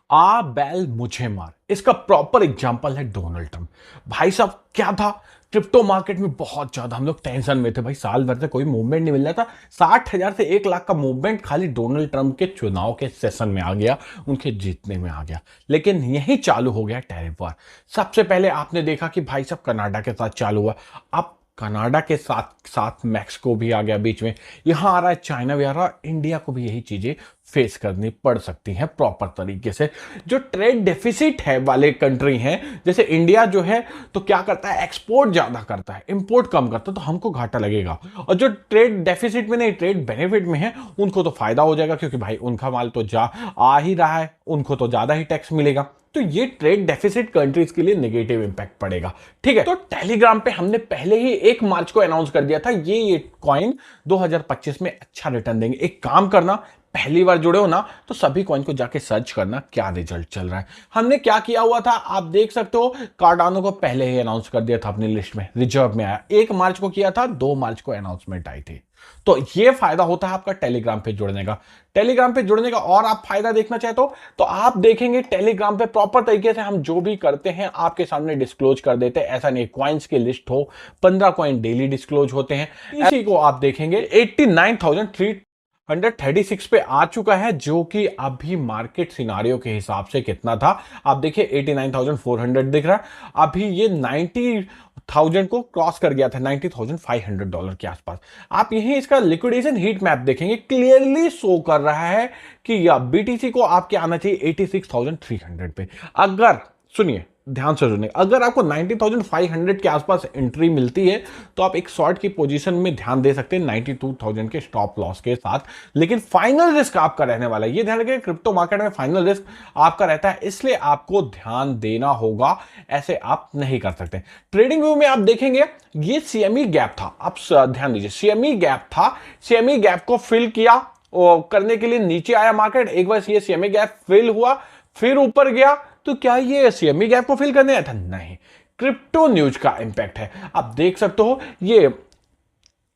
आ बैल मुझे मार, इसका प्रॉपर एग्जांपल है डोनाल्ड ट्रंप। भाई साहब क्या था, क्रिप्टो मार्केट में बहुत ज्यादा हम लोग टेंशन में थे भाई, साल भर से कोई मूवमेंट नहीं मिल रहा था। 60,000 से 1 लाख का मूवमेंट खाली डोनाल्ड ट्रंप के चुनाव के सेशन में आ गया, उनके जीतने में आ गया। लेकिन यही चालू हो गया टैरिफ वार। सबसे पहले आपने देखा कि भाई साहब कनाडा के साथ चालू हुआ, अब कनाडा के साथ साथ मैक्सिको भी आ गया बीच में, यहां आ रहा है चाइना भी आ रहा है। इंडिया को भी यही चीजें फेस करनी पड़ सकती हैं प्रॉपर तरीके से। जो ट्रेड डेफिसिट है वाले कंट्री हैं, जैसे इंडिया जो है तो क्या करता है, एक्सपोर्ट ज्यादा करता है, इंपोर्ट कम करता है, तो हमको घाटा लगेगा। और जो ट्रेड डेफिसिट में नहीं, ट्रेड बेनिफिट में है, उनको तो फायदा हो जाएगा, क्योंकि भाई उनका माल तो जा आ ही रहा है, उनको तो ज्यादा ही टैक्स मिलेगा। तो ये ट्रेड डेफिसिट कंट्रीज के लिए नेगेटिव इंपैक्ट पड़ेगा। ठीक है, तो टेलीग्राम पे हमने पहले ही 1 मार्च को अनाउंस कर दिया था ये कॉइन 2025 में अच्छा रिटर्न देंगे। एक काम करना, पहली बार जुड़े हो ना तो सभी कॉइन को जाके सर्च करना क्या रिजल्ट चल रहा है। हमने क्या किया हुआ था आप देख सकते हो, कार्डानो को पहले ही अनाउंस कर दिया था अपनी लिस्ट में, रिजर्व में आया। 1 मार्च को किया था, 2 मार्च को अनाउंसमेंट आई थी। तो ये फायदा होता है आपका टेलीग्राम पे जुड़ने का। टेलीग्राम पे जुड़ने का और आप फायदा देखना चाहे तो आप देखेंगे टेलीग्राम पे प्रॉपर तरीके से हम जो भी करते हैं आपके सामने डिस्क्लोज कर देते हैं। ऐसा नहीं कॉइन्स की लिस्ट हो, 15 कॉइन डेली डिस्क्लोज होते हैं। इसी को आप देखेंगे 89,336 पे आ चुका है, जो कि अभी मार्केट सिनारियो के हिसाब से कितना था आप देखिए, 89,400 दिख रहा है। अभी ये 90,000 को क्रॉस कर गया था, $90,500 के आसपास। आप यही इसका लिक्विडेशन हीट मैप देखेंगे, क्लियरली शो कर रहा है कि या बीटीसी को आपके आना चाहिए 86,300 पे। अगर सुनिए ध्यान से सुनिए, अगर आपको 90,500 के आसपास एंट्री मिलती है तो आप एक शॉर्ट की पोजीशन में ध्यान दे सकते हैं 92,000 के स्टॉप लॉस के साथ। लेकिन फाइनल रिस्क आपका रहने वाला है, ये ध्यान रखिए, क्रिप्टो मार्केट में फाइनल रिस्क आपका रहता है, इसलिए आपको ध्यान देना होगा, ऐसे आप नहीं कर सकते। ट्रेडिंग व्यू में आप देखेंगे ये सीएमई गैप था, आप ध्यान दीजिए, सीएमई गैप था, सीएमई गैप को फिल किया और करने के लिए नीचे आया मार्केट। एक बार ये सीएमई गैप फिल हुआ फिर ऊपर गया, तो क्या ये सीएमई गैप को फिल करने आया था? नहीं, क्रिप्टो न्यूज का इंपैक्ट है। आप देख सकते हो ये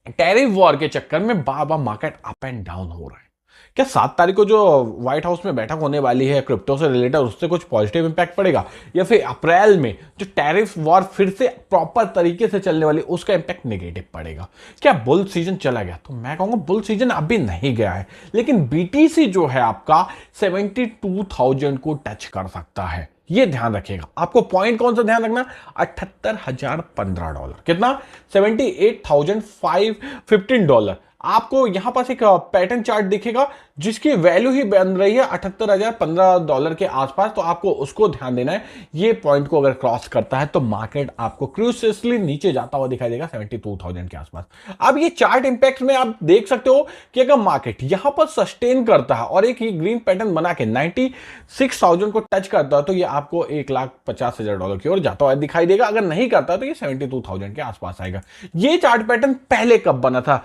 टैरिफ वॉर के चक्कर में बार बार मार्केट अप एंड डाउन हो रहा है। क्या 7 तारीख को जो व्हाइट हाउस में बैठक होने वाली है क्रिप्टो से रिलेटेड, उससे कुछ पॉजिटिव इंपैक्ट पड़ेगा, या फिर अप्रैल में जो टैरिफ वॉर फिर से प्रॉपर तरीके से चलने वाली उसका इंपैक्ट नेगेटिव पड़ेगा? क्या बुल सीजन चला गया? तो मैं कहूंगा बुल सीजन अभी नहीं गया है, लेकिन बीटीसी जो है आपका 72,000 को टच कर सकता है, ये ध्यान रखिएगा। आपको पॉइंट कौन सा ध्यान रखना, $78,015। कितना? $78,515। आपको यहां पास एक पैटर्न चार्ट दिखेगा जिसकी वैल्यू ही बन रही है $78,015 के आसपास, तो आपको उसको ध्यान देना है। ये पॉइंट को अगर क्रॉस करता है तो मार्केट आपको क्रूसियसली नीचे जाता हुआ दिखाई देगा 72,000 के आसपास। अब ये चार्ट इंपैक्ट में आप देख सकते हो कि अगर मार्केट यहां पर सस्टेन करता है और एक ये ग्रीन पैटर्न बना के 96,000 को टच करता है, तो ये आपको $1,50,000 की ओर जाता हुआ दिखाई देगा। अगर नहीं करता तो ये 72,000 के आसपास आएगा। ये चार्ट पैटर्न पहले कब बना था?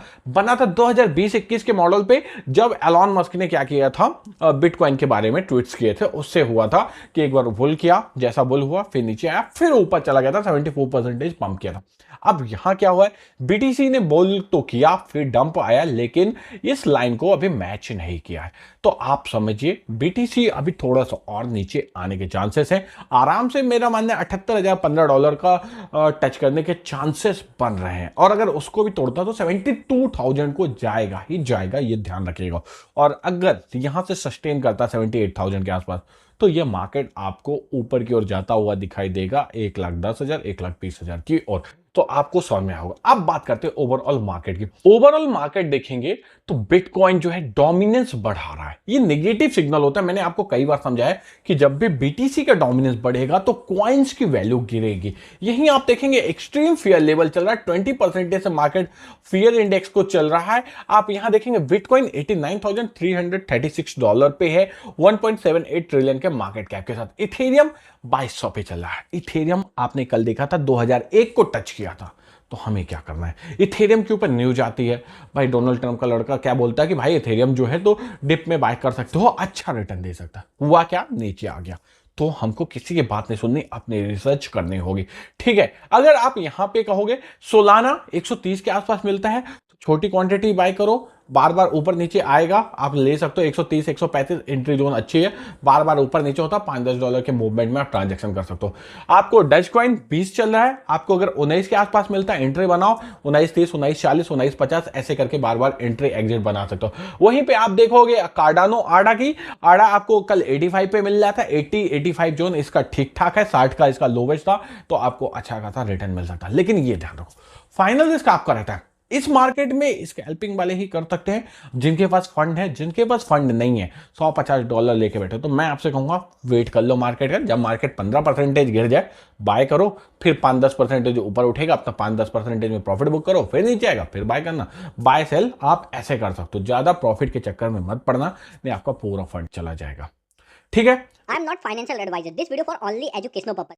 2020-21 के मॉडल पे, जब एलॉन मस्क ने क्या किया था, बिटकॉइन के बारे में ट्वीट्स किए थे, उससे हुआ था कि एक बार बुल किया, जैसा बुल हुआ फिर नीचे आया, फिर ऊपर चला गया था, 74% पंप किया था। अब यहां क्या हुआ है, बीटीसी ने बुल तो किया फिर डंप आया, लेकिन इस लाइन को अभी मैच नहीं किया है। तो आप समझिए बीटीसी अभी थोड़ा सा और नीचे आने के चांसेस हैं, आराम से मेरा मानना है $78,015 का टच करने के चांसेस बन रहे हैं। और अगर उसको भी तोड़ता तो 72,000 को जाएगा ही जाएगा, ये ध्यान रखिएगा। और अगर यहां से सस्टेन करता 78,000 के आसपास, तो यह मार्केट आपको ऊपर की ओर जाता हुआ दिखाई देगा 1,10,000 1,20,000 की ओर। तो आपको समझ में आएगा। अब बात करते हैं ओवरऑल मार्केट की। ओवरऑल मार्केट देखेंगे तो बिटकॉइन जो है डोमिनेंस बढ़ा रहा है, ये नेगेटिव सिग्नल होता है। मैंने आपको कई बार समझाया कि जब भी बीटीसी का डोमिनेंस बढ़ेगा तो कॉइन्स की वैल्यू गिरेगी। यही आप देखेंगे एक्सट्रीम फियर लेवल चल रहा है, 20% से मार्केट फियर इंडेक्स को चल रहा है। आप यहां देखेंगे बिटकॉइन $89,336 पे है, 1.78 ट्रिलियन के मार्केट कैप के साथ। इथेरियम 2200 पे चल रहा है। इथेरियम आपने कल देखा था 2001 को टच किया था। तो हमें क्या करना है, इथेरियम के ऊपर न्यूज आती है भाई, डोनाल्ड ट्रंप का लड़का क्या बोलता है कि भाई इथेरियम जो है तो डिप में बाय कर सकते हो, अच्छा रिटर्न दे सकता है। हुआ क्या, नीचे आ गया। तो हमको किसी की बात नहीं सुननी, अपनी रिसर्च करनी होगी। ठीक है, अगर आप यहां पे कहोगे सोलाना 130 के आसपास मिलता है, छोटी क्वांटिटी बाय करो, बार बार ऊपर नीचे आएगा, आप ले सकते हो। 130 135 एंट्री जोन अच्छी है, बार बार ऊपर नीचे होता है, $5-10 के मूवमेंट में आप ट्रांजेक्शन कर सकते हो। आपको डच कॉइन 20 चल रहा है, आपको अगर 19 के आसपास मिलता है एंट्री बनाओ, 19 30 19 40 19 50 ऐसे करके बार बार एंट्री एग्जिट बना सकते हो। वहीं पे आप देखोगे कार्डानो आडा की, आडा आपको कल 85 पे मिल रहा था, 80 85 जोन इसका ठीक ठाक है, 60 का इसका लोवेस्ट था, तो आपको अच्छा खासा रिटर्न मिल सकता है। लेकिन ये ध्यान रखो, फाइनल रिस्क आपका रहता है। इस मार्केट में स्कैल्पिंग वाले ही कर सकते हैं जिनके पास फंड है, जिनके पास फंड नहीं है $150 लेके बैठे, तो मैं आपसे कहूंगा वेट कर लो मार्केट का। जब मार्केट 15% गिर जाए बाय करो, फिर 5-10% ऊपर उठेगा, अपना 5-10% में प्रॉफिट बुक करो, फिर नीचे आएगा फिर बाय करना। बाय सेल आप ऐसे कर सकते हो, ज्यादा प्रॉफिट के चक्कर में मत पड़ना, नहीं आपका पूरा फंड चला जाएगा। ठीक है। I am not financial advisor. This video for only educational purpose.